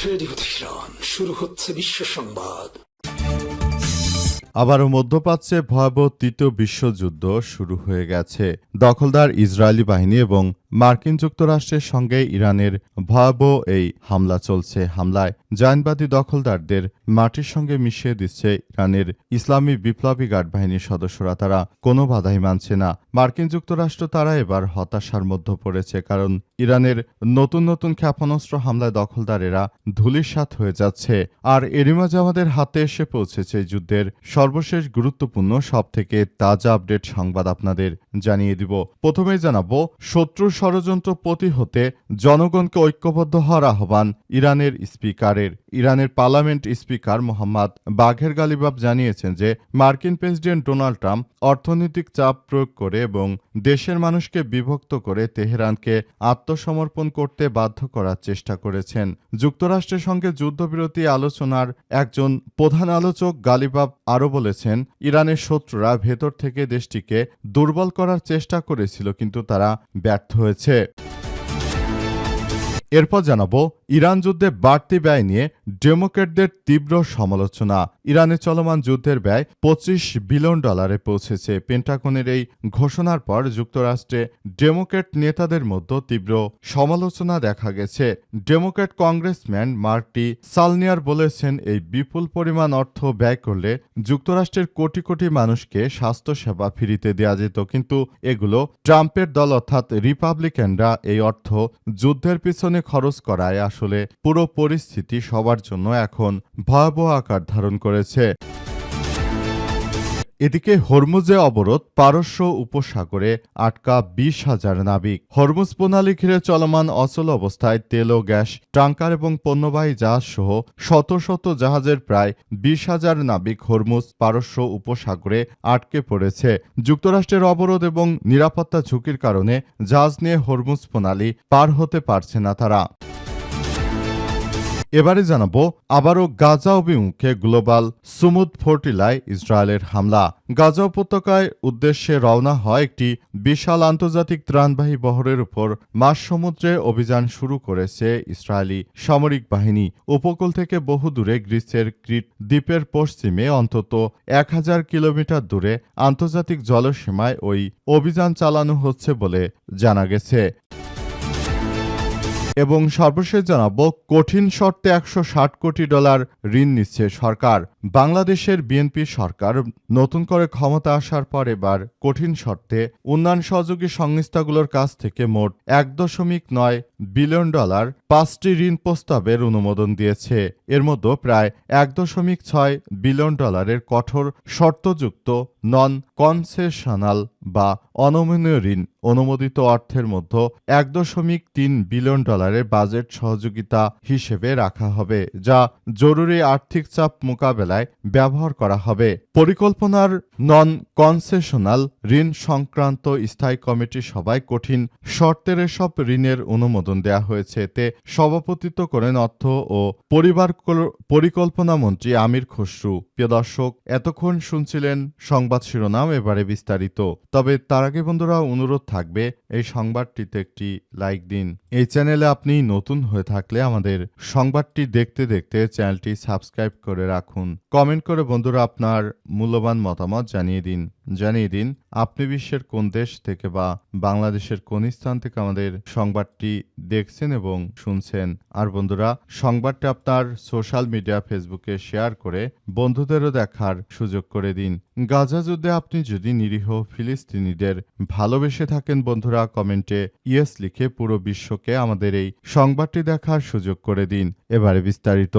Radio Tehran, শুরু হচ্ছে বিশ্ব সংবাদ। আবারও মধ্যপ্রাচ্যে ভয়াবহ তৃতীয় বিশ্বযুদ্ধ শুরু হয়ে গেছে। দখলদার ইসরায়েলি বাহিনী এবং মার্কিন যুক্তরাষ্ট্রের সঙ্গে ইরানের ভয়াবহ এই হামলা চলছে। হামলায় জায়নবাদী দখলদারদের মাটির সঙ্গে মিশিয়ে দিচ্ছে ইরানের ইসলামী বিপ্লবী গার্ড বাহিনীর সদস্যরা। তারা কোনো বাধাই মানছে না। মার্কিন যুক্তরাষ্ট্র তারা এবার হতাশার মধ্যে পড়েছে, কারণ ইরানের নতুন নতুন ক্ষেপণাস্ত্র হামলায় দখলদারেরা ধূলিসাৎ হয়ে যাচ্ছে। আর এরই মাঝে আমাদের হাতে এসে পৌঁছেছে যুদ্ধের সর্বশেষ গুরুত্বপূর্ণ সবথেকে তাজা আপডেট সংবাদ আপনাদের জানিয়ে দিব। প্রথমেই জানাবো, শত্রু ষড়যন্ত্র প্রতিহতে জনগণকে ঐক্যবদ্ধ হওয়ার আহ্বান ইরানের স্পিকারের। ইরানের পার্লামেন্ট স্পিকার মোহাম্মদ বাঘের গালিবাফ জানিয়েছেন যে মার্কিন প্রেসিডেন্ট ডোনাল্ড ট্রাম্প অর্থনৈতিক চাপ প্রয়োগ করে এবং দেশের মানুষকে বিভক্ত করে তেহরানকে আত্মসমর্পণ করতে বাধ্য করার চেষ্টা করেছেন। যুক্তরাষ্ট্রের সঙ্গে যুদ্ধবিরতি আলোচনার একজন প্রধান আলোচক গালিবাফ আরও বলেছেন, ইরানের শত্রুরা ভেতর থেকে দেশটিকে দুর্বল করার চেষ্টা করেছিল, কিন্তু তারা ব্যর্থ হয়েছে। এরপর জানাবো, ইরান যুদ্ধে বাড়তি ব্যয় নিয়ে ডেমোক্র্যাটদের তীব্র সমালোচনা। ইরানে চলমান যুদ্ধের ব্যয় $25 বিলিয়ন পৌঁছেছে। পেন্টাগনের এই ঘোষণার পর যুক্তরাষ্ট্রে ডেমোক্র্যাট নেতাদের মধ্যে তীব্র সমালোচনা দেখা গেছে। ডেমোক্র্যাট কংগ্রেসম্যান মার্টি সালনিয়ার বলেছেন, এই বিপুল পরিমাণ অর্থ ব্যয় করলে যুক্তরাষ্ট্রের কোটি কোটি মানুষকে স্বাস্থ্যসেবা ফ্রিতে দেওয়া যেত, কিন্তু এগুলো ট্রাম্পের দল অর্থাৎ রিপাবলিকানরা এই অর্থ যুদ্ধের পিছনে খরচ করায় আসলে পুরো পরিস্থিতি সবার জন্য এখন ভয়াবহ আকার ধারণ করেছে। এদিকে হরমুজে অবরোধ, পারস্য উপসাগরে আটকা 20,000 নাবিক। হরমুজ প্রণালী ঘিরে চলমান অচল অবস্থায় তেল ও গ্যাস ট্যাঙ্কার এবং পণ্যবাহী জাহাজ সহ শত শত জাহাজের প্রায় 20,000 নাবিক হরমুজ পারস্য উপসাগরে আটকে পড়েছে। যুক্তরাষ্ট্রের অবরোধ এবং নিরাপত্তা ঝুঁকির কারণে জাহাজ নিয়ে হরমুজ প্রণালী পার হতে পারছে না তারা। এবারে জানাবো, আবারও গাজা অভিমুখে গ্লোবাল সুমুদ ফ্লোটিলায় ইসরায়েলের হামলা। গাজা উপত্যকায় উদ্দেশ্যে রওনা হয় একটি বিশাল আন্তর্জাতিক ত্রাণবাহী বহরের উপর মাঝ সমুদ্রে অভিযান শুরু করেছে ইসরায়েলি সামরিক বাহিনী। উপকূল থেকে বহু দূরে গ্রিসের ক্রিট দ্বীপের পশ্চিমে অন্তত 1000 কিলোমিটার দূরে আন্তর্জাতিক জলসীমায় ওই অভিযান চালানো হচ্ছে বলে জানা গেছে। এবং সর্বশেষ জানাবো, কঠিন শর্তে $160 কোটি ঋণ নিচ্ছে সরকার। বাংলাদেশের বিএনপি সরকার নতুন করে ক্ষমতা আসার পর এবার কঠিন শর্তে উন্নয়ন সহযোগী সংস্থাগুলোর কাছ থেকে মোট $1.9 বিলিয়ন 5টি ঋণ প্রস্তাবের অনুমোদন দিয়েছে। এর মধ্যে প্রায় $1.6 বিলিয়ন কঠোর শর্তযুক্ত নন কনসেশনাল বা অনমনীয় ঋণ। অনুমোদিত অর্থের মধ্যে $1.3 বিলিয়ন বাজেট সহযোগিতা হিসেবে রাখা হবে, যা জরুরি আর্থিক চাপ মোকাবেলায় ব্যবহার করা হবে। পরিকল্পনার নন কনসেশনাল ঋণ সংক্রান্ত স্থায়ী কমিটির সভায় কঠিন শর্তের এসব ঋণের অনুমোদন দেওয়া হয়েছে। এতে সভাপতিত্ব করেন অর্থ ও পরিবার পরিকল্পনা মন্ত্রী আমির খসরু। প্রিয় দর্শক, এতক্ষণ শুনছিলেন সংবাদ শিরোনাম, এবারে বিস্তারিত। তবে তার আগে বন্ধুরা, অনুরোধ থাকবে এই সংবাদটিতে একটি লাইক দিন। এই চ্যানেলে আপনি নতুন হয়ে থাকলে আমাদের সংবাদটি দেখতে দেখতে চ্যানেলটি সাবস্ক্রাইব করে রাখুন। কমেন্ট করে বন্ধুরা আপনার মূল্যবান মতামত জানিয়ে দিন আপনি বিশ্বের কোন দেশ থেকে বা বাংলাদেশের কোন স্থান থেকে আমাদের সংবাদটি দেখছেন এবং শুনছেন। আর বন্ধুরা, সংবাদটি আপনার সোশ্যাল মিডিয়া ফেসবুকে শেয়ার করে বন্ধুদেরও দেখার সুযোগ করে দিন। গাজা যুদ্ধে আপনি যদি নিরীহ ফিলিস্তিনিদের ভালোবেসে থাকেন বন্ধুরা, কমেন্টে ইয়েস লিখে পুরো বিশ্বকে আমাদের এই সংবাদটি দেখার সুযোগ করে দিন। এবারে বিস্তারিত।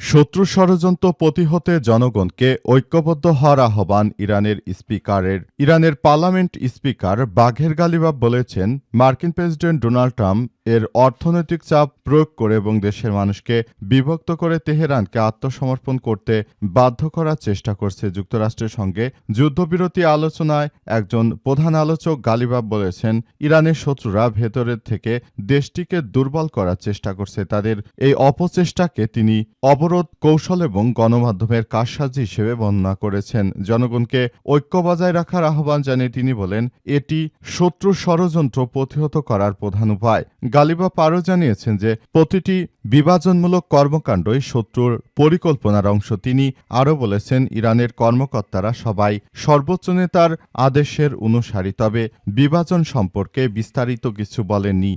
শত্রু ষড়যন্ত্র প্রতিহতে জনগণকে ঐক্যবদ্ধ হওয়ার আহ্বান ইরানের স্পিকারের। ইরানের পার্লামেন্ট স্পিকার বাঘের গালিবাফ বলেছেন, মার্কিন প্রেসিডেন্ট ডোনাল্ড ট্রাম্প এর অর্থনৈতিক চাপ প্রয়োগ করে এবং দেশের মানুষকে বিভক্ত করে তেহরানকে আত্মসমর্পণ করতে বাধ্য করার চেষ্টা করছে। যুক্তরাষ্ট্রের সঙ্গে যুদ্ধবিরতি আলোচনায় একজন প্রধান আলোচক গালিবাফ বলেছেন, ইরানের শত্রুরা ভেতরের থেকে দেশটিকে দুর্বল করার চেষ্টা করছে। তাদের এই অপচেষ্টাকে তিনি অবরোধ অবরোধ কৌশল এবং গণমাধ্যমের কারসাজি হিসেবে বর্ণনা করেছেন। জনগণকে ঐক্য বজায় রাখার আহ্বান জানিয়ে তিনি বলেন, এটি শত্রুর ষড়যন্ত্র প্রতিহত করার প্রধান উপায়। গালিবাফ আরও জানিয়েছেন যে প্রতিটি বিভাজনমূলক কর্মকাণ্ডই শত্রুর পরিকল্পনার অংশ। তিনি আরও বলেছেন, ইরানের কর্মকর্তারা সবাই সর্বোচ্চ নেতার আদেশের অনুসারী, তবে বিভাজন সম্পর্কে বিস্তারিত কিছু বলেননি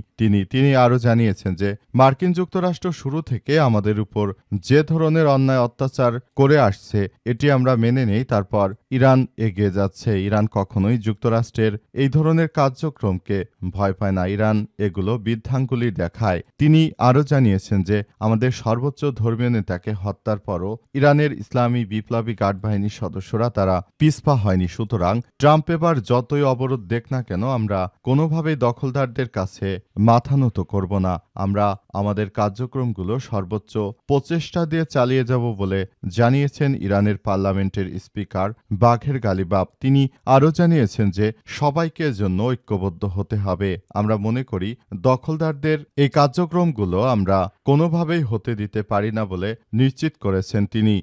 তিনি আরও জানিয়েছেন যে মার্কিন যুক্তরাষ্ট্র শুরু থেকে আমাদের উপর যে ধরনের অন্যায় অত্যাচার করে আসছে এটি আমরা মেনে নেই, তারপর ইরান এগিয়ে যাচ্ছে। ইরান কখনোই যুক্তরাষ্ট্রের এই ধরনের কার্যক্রমকে ভয় পায় না, ইরান এগুলো বৃদ্ধাঙ্গুলি দেখায়। তিনি আরও জানিয়েছেন যে আমাদের সর্বোচ্চ ধর্মীয় নেতাকে হত্যার পরও ইরানের ইসলামী বিপ্লবী গার্ড বাহিনীর সদস্যরা তারা পিছপা হয়নি। সুতরাং ট্রাম্প এবার যতই অবরোধ দেখ না কেন আমরা কোনোভাবেই দখলদারদের কাছে মাথা নত করব না। আমরা আমাদের কার্যক্রমগুলো সর্বোচ্চ প্রচেষ্টা দিয়ে চালিয়ে যাব বলে জানিয়েছেন ইরানের পার্লামেন্টের স্পিকার বাঘের গালিবাফ। তিনি আরও জানিয়েছেন যে সবাইকে জন্য ঐক্যবদ্ধ হতে হবে। আমরা মনে করি দখলদারদের এই কার্যক্রমগুলো আমরা কোনোভাবেই হতে দিতে পারি না বলে নিশ্চিত করেছেন তিনি।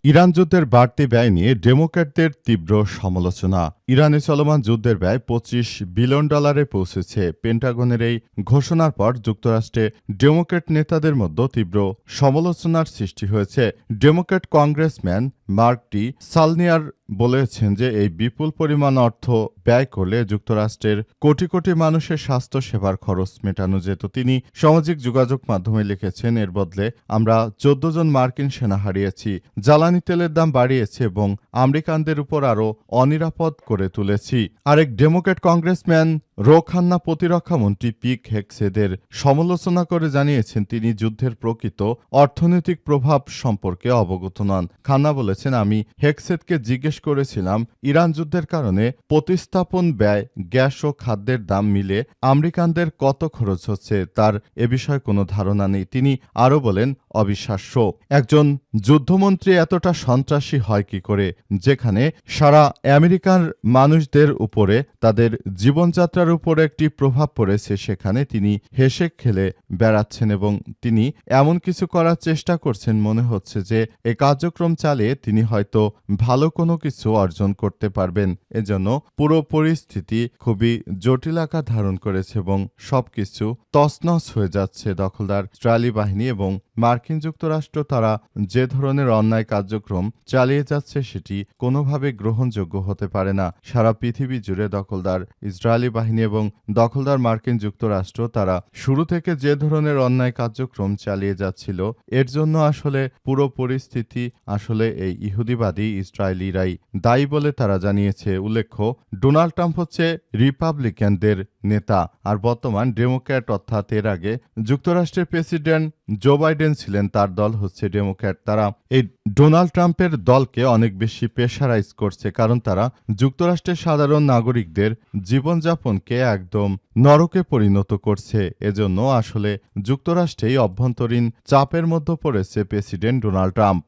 ইরান যুদ্ধের বাড়তি ব্যয় নিয়ে ডেমোক্র্যাটদের তীব্র সমালোচনা। ইরানে চলমান যুদ্ধের ব্যয় $25 বিলিয়ন পৌঁছেছে। পেন্টাগনের এই ঘোষণার পর যুক্তরাষ্ট্রে ডেমোক্র্যাট নেতাদের মধ্যে তীব্র সমালোচনার সৃষ্টি হয়েছে। ডেমোক্র্যাট কংগ্রেসম্যান মার্ক টি সালনিয়ার বলেছেন যে এই বিপুল পরিমাণ অর্থ ব্যয় করলে যুক্তরাষ্ট্রের কোটি কোটি মানুষের স্বাস্থ্য সেবার খরচ মেটানো যেত। তিনি সামাজিক যোগাযোগ মাধ্যমে লিখেছেন, এর বদলে আমরা 14 জন মার্কিন সেনা হারিয়েছি, জ্বালানি তেলের দাম বাড়িয়েছে এবং আমেরিকানদের উপর আরও অনিরাপদ করে তুলেছি। আরেক ডেমোক্র্যাট কংগ্রেসম্যান রো খান্না প্রতিরক্ষামন্ত্রী পিক হেক্সেদের সমালোচনা করে জানিয়েছেন তিনি যুদ্ধের প্রকৃত অর্থনৈতিক প্রভাব সম্পর্কে অবগত নন। খান্না বলেছেন, আমি হেক্সেদকে জিজ্ঞেস করেছিলাম ইরান যুদ্ধের কারণে প্রতিস্থাপন ব্যয়, গ্যাস ও খাদ্যের দাম মিলে আমেরিকানদের কত খরচ হচ্ছে, তার এ বিষয়ে কোনো ধারণা নেই। তিনি আরও বলেন, অবিশ্বাস্য, একজন যুদ্ধমন্ত্রী এতটা সন্ত্রাসী হয় কি করে, যেখানে সারা আমেরিকার মানুষদের উপরে তাদের জীবনযাত্রার উপরে একটি প্রভাব পড়েছে, সেখানে তিনি হেসে খেলে বেড়াচ্ছেন এবং তিনি এমন কিছু করার চেষ্টা করছেন মনে হচ্ছে যে এই কার্যক্রম চালিয়ে তিনি হয়তো ভালো কোনো কিছু অর্জন করতে পারবেন। এজন্য পুরো পরিস্থিতি খুবই জটিল আকার ধারণ করেছে এবং সবকিছু তছনছ হয়ে যাচ্ছে। দখলদার ইসরায়েলি বাহিনী এবং মার্কিন যুক্তরাষ্ট্র তারা যে ধরনের অন্যায় কার্যক্রম চালিয়ে যাচ্ছে সেটি কোনোভাবে গ্রহণযোগ্য হতে পারে না। সারা পৃথিবী জুড়ে দখলদার ইসরায়েলি বাহিনী এবং দখলদার মার্কিন যুক্তরাষ্ট্র তারা শুরু থেকে যে ধরনের অন্যায় কার্যক্রম চালিয়ে যাচ্ছিল এর জন্য আসলে পুরো পরিস্থিতি আসলে এই ইহুদিবাদী ইসরায়েলিরাই দায়ী বলে তারা জানিয়েছে। উল্লেখ্য, ডোনাল্ড ট্রাম্প হচ্ছে রিপাবলিকানদের নেতা আর বর্তমান ডেমোক্র্যাট, অর্থাৎ এর আগে যুক্তরাষ্ট্রের প্রেসিডেন্ট জো বাইডেন ছিলেন, তার দল হচ্ছে ডেমোক্র্যাট। তারা এই ডোনাল্ড ট্রাম্পের দলকে অনেক বেশি প্রেশারাইজ করছে, কারণ তারা যুক্তরাষ্ট্রের সাধারণ নাগরিকদের জীবনযাপনকে একদম নরকে পরিণত করছে। এজন্য আসলে যুক্তরাষ্ট্রেই অভ্যন্তরীণ চাপের মধ্যে পড়েছে প্রেসিডেন্ট ডোনাল্ড ট্রাম্প।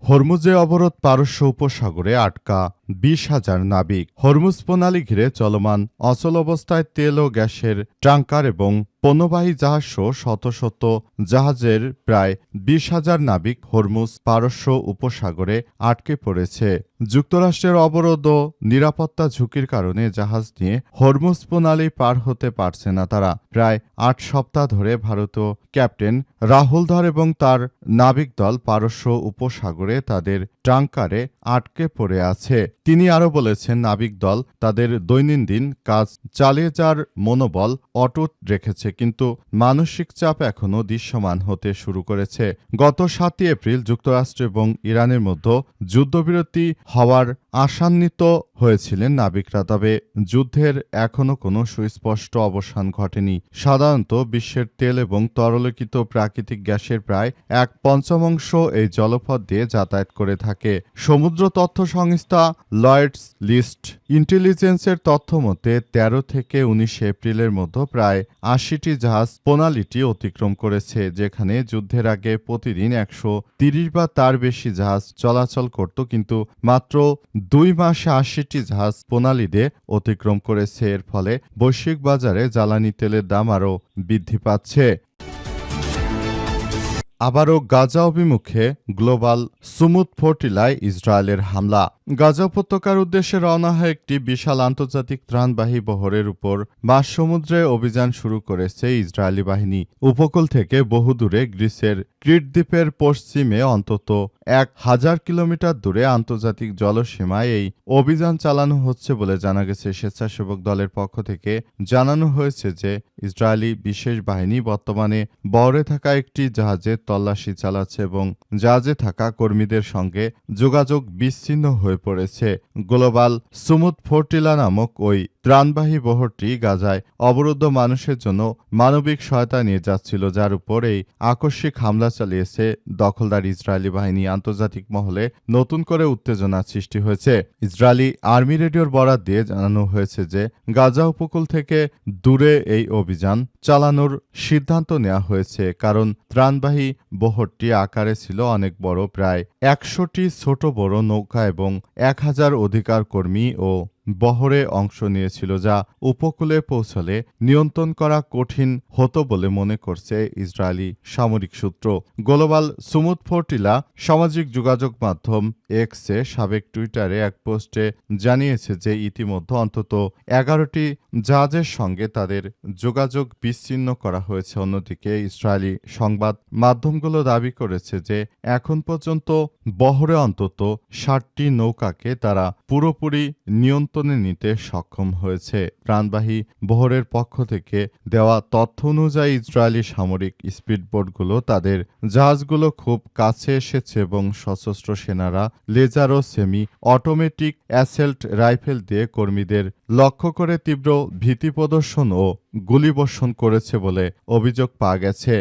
হরমুজে অবরোধ, পারস্য উপসাগরে আটকা 20,000 নাবিক। হরমুজ প্রণালী ঘিরে চলমান অচল অবস্থায় তেল ও গ্যাসের ট্যাঙ্কার এবং পণ্যবাহী জাহাজ সহ শত শত জাহাজের প্রায় 20,000 নাবিক হরমুজ পারস্য উপসাগরে আটকে পড়েছে। যুক্তরাষ্ট্রের অবরোধ ও নিরাপত্তা ঝুঁকির কারণে জাহাজ নিয়ে হরমুজ প্রণালী পার হতে পারছে না তারা। প্রায় 8 সপ্তাহ ধরে ভারতীয় ক্যাপ্টেন রাহুল ধর এবং তার নাবিক দল পারস্য উপসাগরে তাদের ট্যাঙ্কারে আটকে পড়ে আছে। তিনি আরও বলেছেন, নাবিক দল তাদের দৈনন্দিন কাজ চালিয়ে যাওয়ার মনোবল অটুট রেখেছে, কিন্তু মানসিক চাপ এখনও দৃশ্যমান হতে শুরু করেছে। গত 7 এপ্রিল যুক্তরাষ্ট্র এবং ইরানের মধ্যে যুদ্ধবিরতি হওয়ার আশান্বিত হয়েছিলেন নাবিকরা, তবে যুদ্ধের এখনও কোনো সুস্পষ্ট অবসান ঘটেনি। সাধারণত বিশ্বের তেল এবং তরলীকৃত প্রাকৃতিক গ্যাসের প্রায় 1/5 এই জলপথ দিয়ে যাতায়াত করে থাকে। সমুদ্র তথ্য সংস্থা লয়েডস লিস্ট ইন্টেলিজেন্সের তথ্য মতে 13 থেকে 19 এপ্রিলের মধ্যে প্রায় 80টি জাহাজ প্রণালীটি অতিক্রম করেছে, যেখানে যুদ্ধের আগে প্রতিদিন 130 বা তার বেশি জাহাজ চলাচল করত, কিন্তু মাত্র 2 মাসে 80টি জাহাজ প্রণালী দিয়ে অতিক্রম করেছে। এর ফলে বৈশ্বিক বাজারে জ্বালানি তেলের দাম আরও বৃদ্ধি পাচ্ছে। আবারও গাজা অভিমুখে গ্লোবাল সুমুদ ফ্লোটিলায় ইসরায়েলের হামলা। গাজা উপত্যকার উদ্দেশ্যে রওনা হয়ে একটি বিশাল আন্তর্জাতিক ত্রাণবাহী বহরের উপর মাঝ সমুদ্রে অভিযান শুরু করেছে ইসরায়েলি বাহিনী। উপকূল থেকে বহুদূরে গ্রিসের ক্রিট দ্বীপের পশ্চিমে অন্তত 1000 কিলোমিটার দূরে আন্তর্জাতিক জলসীমায় এই অভিযান চালানো হচ্ছে বলে জানা গেছে। স্বেচ্ছাসেবক দলের পক্ষ থেকে জানানো হয়েছে যে ইসরায়েলি বিশেষ বাহিনী বর্তমানে বহরে থাকা একটি জাহাজের তল্লাশি চালাচ্ছে এবং জাহাজে থাকা কর্মীদের সঙ্গে যোগাযোগ বিচ্ছিন্ন হয়ে পড়েছে। গ্লোবাল সুমুদ ফ্লোটিলা নামক ওই ত্রাণবাহী বহরটি গাজায় অবরুদ্ধ মানুষের জন্য মানবিক সহায়তা নিয়ে যাচ্ছিল, যার উপর এই আকস্মিক হামলা চালিয়েছে দখলদার ইসরায়েলি বাহিনী। আন্তর্জাতিক মহলে নতুন করে উত্তেজনা সৃষ্টি হয়েছে। ইসরায়েলি আর্মি রেডিওর বরাত দিয়ে জানানো হয়েছে যে গাজা উপকূল থেকে দূরে এই অভিযান চালানোর সিদ্ধান্ত নেওয়া হয়েছে কারণ ত্রাণবাহী বহরটি আকারে ছিল অনেক বড়, প্রায় 100টি ছোট বড় নৌকা এবং 1000 অধিকার কর্মী ও বহরে অংশ নিয়েছিল, যা উপকূলে পৌঁছলে নিয়ন্ত্রণ করা কঠিন হতো বলে মনে করছে ইসরায়েলি সামরিক সূত্র। গ্লোবাল সুমুদ ফ্লোটিলা সামাজিক যোগাযোগ মাধ্যম এক্সে সাবেক টুইটারে এক পোস্টে জানিয়েছে যে ইতিমধ্যে অন্তত 11টি জাহাজের সঙ্গে তাদের যোগাযোগ বিচ্ছিন্ন করা হয়েছে। অন্যদিকে ইসরায়েলি সংবাদ মাধ্যমগুলো দাবি করেছে যে এখন পর্যন্ত বহরে অন্তত 60টি নৌকাকে তারা পুরোপুরি নিয়ন্ত্রণে নিতে সক্ষম হয়েছে। প্রাণবাহী বহরের পক্ষ থেকে দেওয়া তথ্য অনুযায়ী ইসরায়েলি সামরিক স্পিডবোটগুলো তাদের জাহাজগুলো খুব কাছে এসেছে এবং সশস্ত্র সেনারা লেজার ও সেমি অটোমেটিক অ্যাসেল্ট রাইফেল দিয়ে কর্মীদের লক্ষ্য করে তীব্র ভীতি প্রদর্শন ও গুলিবর্ষণ করেছে বলে অভিযোগ পাওয়া গেছে।